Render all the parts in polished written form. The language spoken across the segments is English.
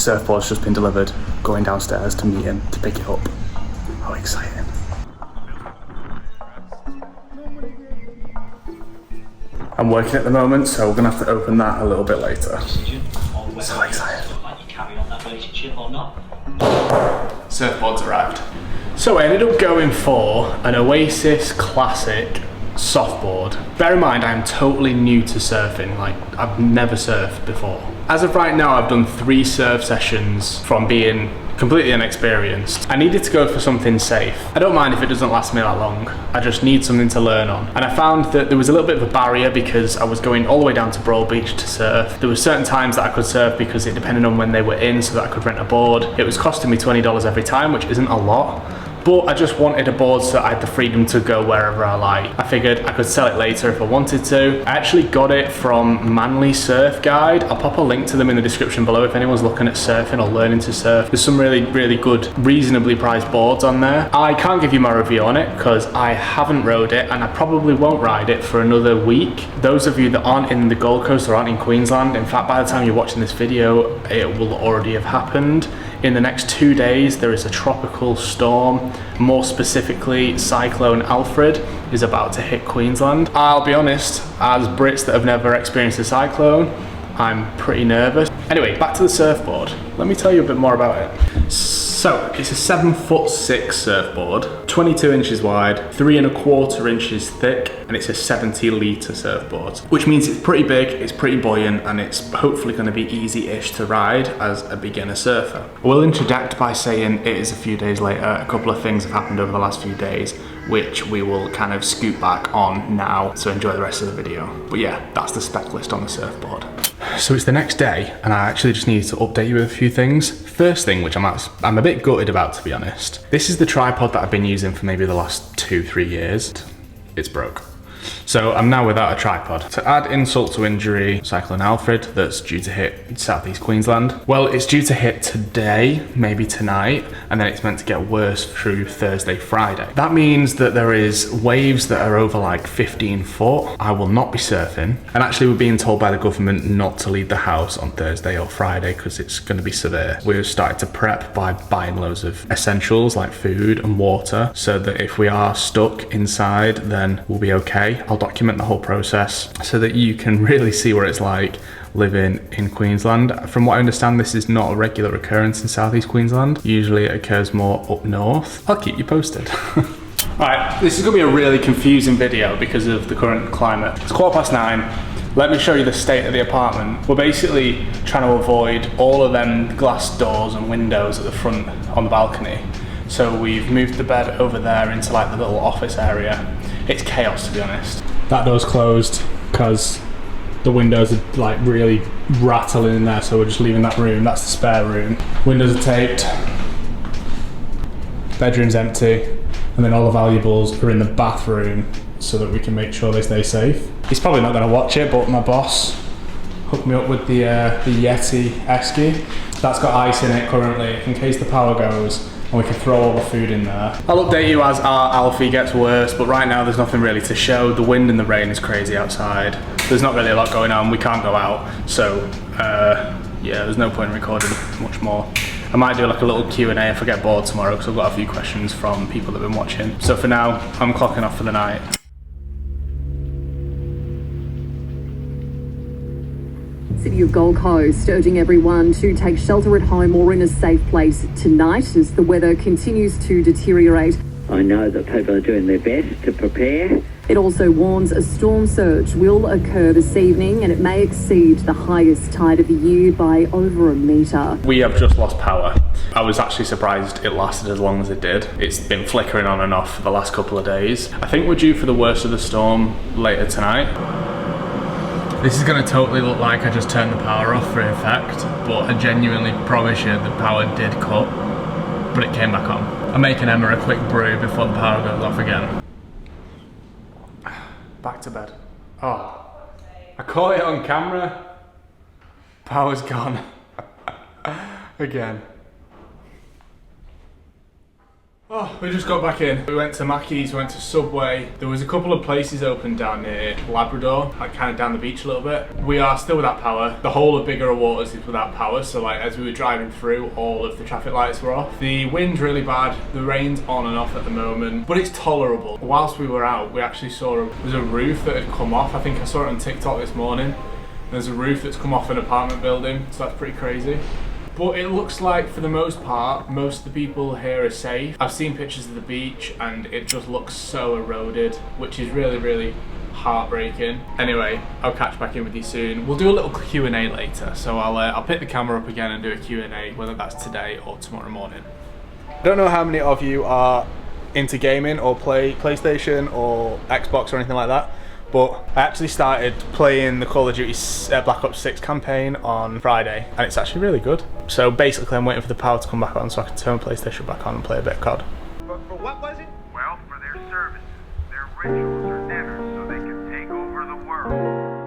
surfboard's just been delivered, going downstairs to meet him to pick it up. How exciting. I'm working at the moment, so we're gonna have to open that a little bit later. So excited. Surfboard's arrived. So I ended up going for an Oasis Classic softboard. Bear in mind, I'm totally new to surfing, like I've never surfed before. As of right now, I've done 3 surf sessions from being completely inexperienced. I needed to go for something safe. I don't mind if it doesn't last me that long. I just need something to learn on. And I found that there was a little bit of a barrier because I was going all the way down to Broad Beach to surf. There were certain times that I could surf because it depended on when they were in, so that I could rent a board. It was costing me $20 every time, which isn't a lot. But I just wanted a board so I had the freedom to go wherever I like. I figured I could sell it later if I wanted to. I actually got it from Manly Surf Guide. I'll pop a link to them in the description below if anyone's looking at surfing or learning to surf. There's some really good, reasonably priced boards on there. I can't give you my review on it because I haven't rode it and I probably won't ride it for another week. Those of you that aren't in the Gold Coast or aren't in Queensland, in fact, by the time you're watching this video, it will already have happened. In the next 2 days, there is a tropical storm. More specifically, Cyclone Alfred is about to hit Queensland. I'll be honest, as Brits that have never experienced a cyclone, I'm pretty nervous. Anyway, back to the surfboard. Let me tell you a bit more about it. So, it's a 7'6" surfboard, 22 inches wide, 3¼ inches thick, and it's a 70-litre surfboard. Which means it's pretty big, it's pretty buoyant, and it's hopefully going to be easy-ish to ride as a beginner surfer. I will interject by saying it is a few days later. A couple of things have happened over the last few days, which we will kind of scoot back on now, so enjoy the rest of the video. But yeah, that's the spec list on the surfboard. So it's the next day, and I actually just needed to update you with a few things. First thing, which I'm a bit gutted about, to be honest. This is the tripod that I've been using for maybe the last 2-3 years. It's broke. So I'm now without a tripod. To add insult to injury, Cyclone Alfred, that's due to hit southeast Queensland. Well, it's due to hit today, maybe tonight, and then it's meant to get worse through Thursday, Friday. That means that there is waves that are over like 15 foot. I will not be surfing. And actually we're being told by the government not to leave the house on Thursday or Friday because it's going to be severe. We've started to prep by buying loads of essentials like food and water so that if we are stuck inside, then we'll be okay. I'll document the whole process so that you can really see what it's like living in Queensland. From what I understand, this is not a regular occurrence in southeast Queensland. Usually it occurs more up north. I'll keep you posted. Alright, this is going to be a really confusing video because of the current climate. It's 9:15. Let me show you the state of the apartment. We're basically trying to avoid all of them glass doors and windows at the front on the balcony. So we've moved the bed over there into like the little office area. It's chaos, to be honest. That door's closed because the windows are like really rattling in there, so we're just leaving that room. That's the spare room. Windows are taped. Bedroom's empty. And then all the valuables are in the bathroom so that we can make sure they stay safe. He's probably not going to watch it, but my boss hooked me up with the Yeti Esky. That's got ice in it currently in case the power goes. And we can throw all the food in there. I'll update you as our Alfie gets worse, but right now there's nothing really to show. The wind and the rain is crazy outside. There's not really a lot going on. We can't go out. So, yeah, there's no point in recording much more. I might do like a little Q&A if I get bored tomorrow because I've got a few questions from people that have been watching. So for now, I'm clocking off for the night. City of Gold Coast urging everyone to take shelter at home or in a safe place tonight as the weather continues to deteriorate. I know that people are doing their best to prepare. It also warns a storm surge will occur this evening and it may exceed the highest tide of the year by over a metre. We have just lost power. I was actually surprised it lasted as long as it did. It's been flickering on and off for the last couple of days. I think we're due for the worst of the storm later tonight. This is going to totally look like I just turned the power off for effect, but I genuinely promise you the power did cut, but it came back on. I'm making Emma a quick brew before the power goes off again. Back to bed. Oh, I caught it on camera. Power's gone. Again. Oh, we just got back in. We went to Mackey's, we went to Subway. There was a couple of places open down near Labrador, like kind of down the beach a little bit. We are still without power. The whole of Bigger Waters is without power, so like as we were driving through, all of the traffic lights were off. The wind's really bad, the rain's on and off at the moment, but it's tolerable. Whilst we were out, we actually saw there's a roof that had come off. I think I saw it on TikTok this morning. There's a roof that's come off an apartment building, so that's pretty crazy. But it looks like, for the most part, most of the people here are safe. I've seen pictures of the beach and it just looks so eroded, which is really, really heartbreaking. Anyway, I'll catch back in with you soon. We'll do a little Q&A later, so I'll pick the camera up again and do a Q&A, whether that's today or tomorrow morning. I don't know how many of you are into gaming or play PlayStation or Xbox or anything like that, but I actually started playing the Call of Duty Black Ops 6 campaign on Friday, and it's actually really good. So basically I'm waiting for the power to come back on so I can turn my PlayStation back on and play a bit of COD. But for what was it? Well, for their services, their rituals are dinners so they can take over the world.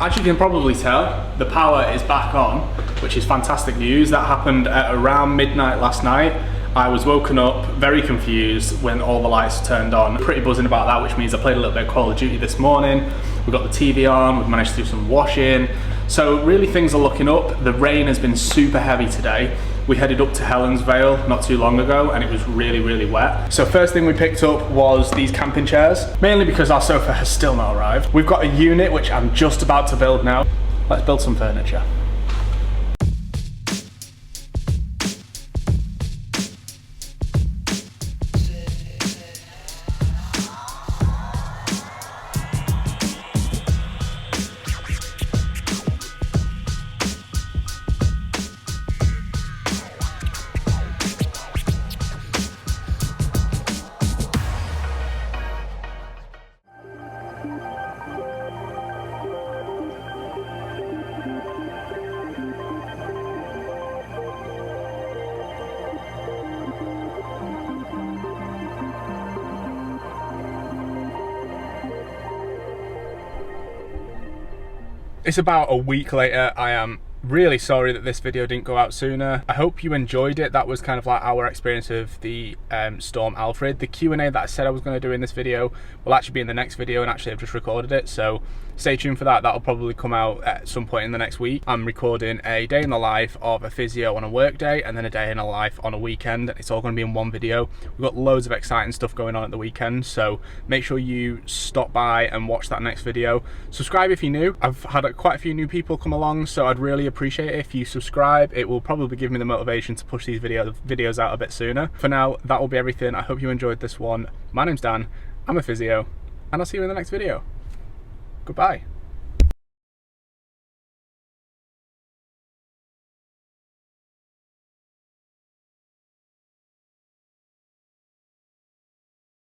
As you can probably tell, the power is back on, which is fantastic news. That happened at around midnight last night. I was woken up very confused when all the lights turned on. Pretty buzzing about that, which means I played a little bit of Call of Duty this morning. We've got the TV on, we've managed to do some washing. So really things are looking up. The rain has been super heavy today. We headed up to Helensvale not too long ago and it was really, really wet. So first thing we picked up was these camping chairs, mainly because our sofa has still not arrived. We've got a unit which I'm just about to build now. Let's build some furniture. It's about a week later. I am really sorry that this video didn't go out sooner. I hope you enjoyed it. That was kind of like our experience of the Storm Alfred. The Q&A that I said I was going to do in this video will actually be in the next video, and actually I've just recorded it, so stay tuned for that. That'll probably come out at some point in the next week. I'm recording a day in the life of a physio on a work day and then a day in a life on a weekend. It's all going to be in one video. We've got loads of exciting stuff going on at the weekend, so make sure you stop by and watch that next video. Subscribe if you're new. I've had quite a few new people come along, so I'd really appreciate it if you subscribe. It will probably give me the motivation to push these videos out a bit sooner. For now, that will be everything. I hope you enjoyed this one. My name's Dan, I'm a physio, and I'll see you in the next video. Goodbye.